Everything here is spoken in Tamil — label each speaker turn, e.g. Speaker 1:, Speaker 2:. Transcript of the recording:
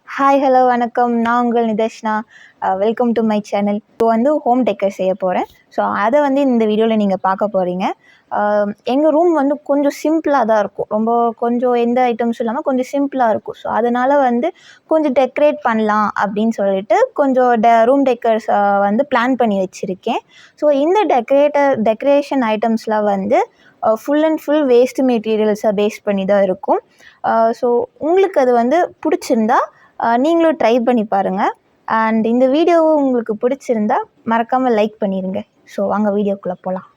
Speaker 1: ஹாய் ஹலோ வணக்கம். நான் உங்கள் Nidharshana. Welcome to my channel. இப்போ வந்து ஹோம் டெக்கர் செய்ய போகிறேன். ஸோ அதை வந்து இந்த வீடியோவில் நீங்கள் பார்க்க போகிறீங்க. எங்கள் ரூம் வந்து கொஞ்சம் சிம்பிளாக தான் இருக்கும். கொஞ்சம் எந்த ஐட்டம்ஸும் இல்லாமல் கொஞ்சம் சிம்பிளாக இருக்கும். ஸோ அதனால் வந்து கொஞ்சம் டெக்கரேட் பண்ணலாம் அப்படின்னு சொல்லிட்டு கொஞ்சம் ரூம் டெக்கர்ஸ் வந்து பிளான் பண்ணி வச்சுருக்கேன். ஸோ இந்த டெக்கரேஷன் ஐட்டம்ஸ்லாம் வந்து ஃபுல் அண்ட் ஃபுல் வேஸ்ட் மெட்டீரியல்ஸை பேஸ் பண்ணி தான் இருக்கும். ஸோ உங்களுக்கு அது வந்து பிடிச்சிருந்தா நீங்களும் ட்ரை பண்ணி பாருங்கள். அண்ட் இந்த வீடியோவும் உங்களுக்கு பிடிச்சிருந்தா மறக்காமல் லைக் பண்ணிடுங்க. ஸோ வாங்க வீடியோக்குள்ளே போகலாம்.